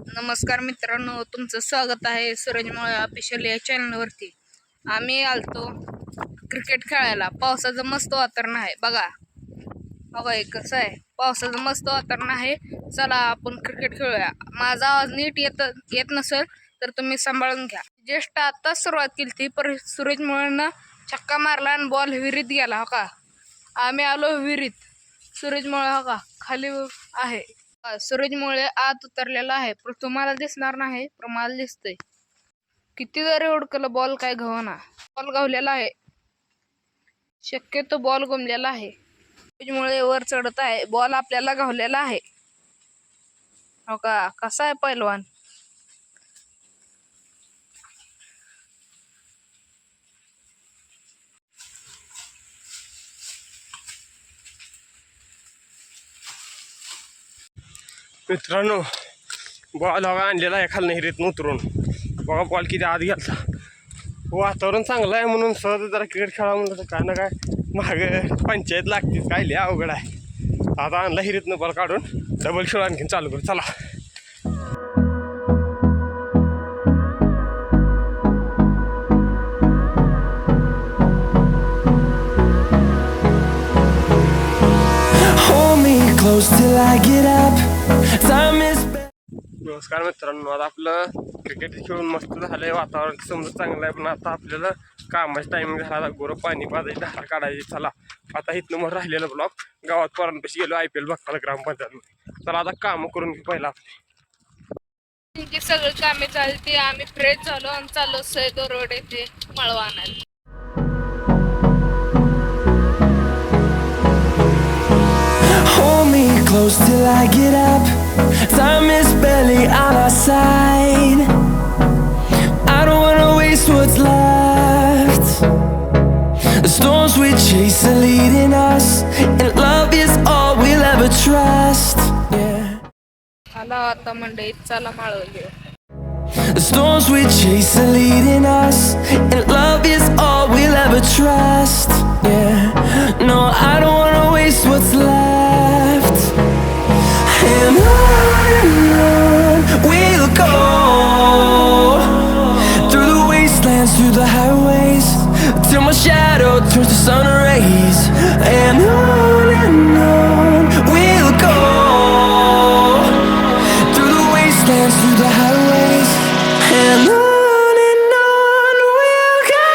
नमस्कार मित्रांनो, तुमचं स्वागत आहे सूरज मोळे ऑफिशियल या चॅनलवरती. आम्ही आलतो क्रिकेट खेळायला. पावसाचं मस्त वातावरण आहे. बघा हे कसं आहे, पावसाचं मस्त वातावरण आहे. चला आपण क्रिकेट खेळूया. माझा आवाज नीट येत नसेल तर तुम्ही सांभाळून घ्या. जस्ट आता सुरुवात केली ती, पर सूरज मोळेनं छक्का मारला आणि बॉल विहिरीत गेला. हो का, आम्ही आलो विहिरीत. सूरज मोळे हो का खाली आहे. सूरज मोळे आत उतरलेला आहे, पण तुम्हाला दिसणार नाही, पण मला दिसतंय. किती जरी उडकलं बॉल काय घवना. बॉल गावलेला आहे, शक्यतो बॉल गमलेला आहे. सूरज मोळे वर चढत आहे, बॉल आपल्याला गावलेला आहे. हो का, कसा आहे पैलवान. मित्रांनो, बॉल हवा आणलेला आहे खालनं हिरीतून उतरून. बघा बॉल किती आत गेला. वातावरण चांगलं आहे म्हणून सहज जरा क्रिकेट खेळा म्हणलं, काय ना काय मागे पंचायत लागतेच. काय लिहा अवघड आहे. आता आणला हिरीतनं बॉल काढून डबल खेळ आणखीन चालू करू. चला. Close till I get up. Time is. नमस्कार मित्रांनो, आता आपलं क्रिकेट खेळून मस्त झालंय. वातावरण समजा चांगलं आहे, पण आता आपल्याला कामाचं टायमिंग झाला. गोरं पाणी पाजायची, धार काढायची. चला आता इथनं मग राहिलेलं ब्लॉक गावात पोरांपाशी गेलो IPL बघायला ग्रामपंचायतमध्ये. चला आता कामं करून घेऊ पहिला आपली. सगळं कामे चालते. आम्ही फ्रेश झालो आणि चाललो सैदो रोड येथे मळवा आणायला. Hold me close till I get up. Time is barely on our side. I don't wanna waste what's left. The storms we chase are leading us, and love is all we'll ever trust. Yeah. आला आता मंडई, चला माळव घेऊ. The storms we chase are leading us, and love is all we'll ever trust. Yeah. No, I don't wanna waste what's left. And on we'll go, through the wastelands, through the highways, till my shadow turns to sun rays. And on we'll go, through the wastelands, through the highways, and on we'll go.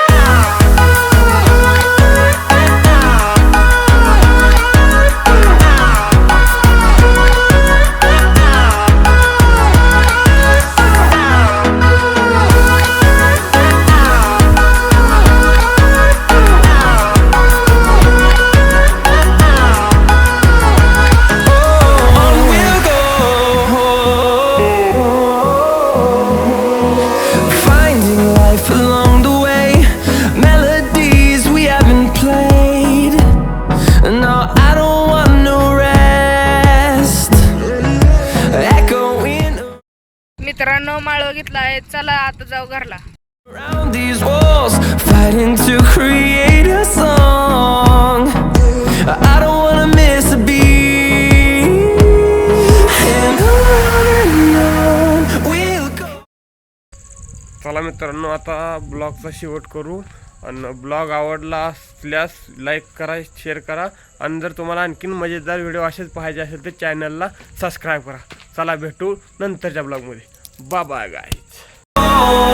मित्रांनो, माळव घेतला आहे. चला आता जाऊ घरला. Around these walls, fighting to create a song. I don't wanna miss a beat. And on we'll go. चला मित्रांनो, आता ब्लॉगचा शेवट करू. आणि ब्लॉग आवडला असल्यास लाईक करा, शेअर करा. आणि जर तुम्हाला आणखीन मजेदार व्हिडिओ असेच पाहिजे असेल तर चॅनलला सबस्क्राईब करा. चला भेटू नंतरच्या ब्लॉगमध्ये. Bye bye guys.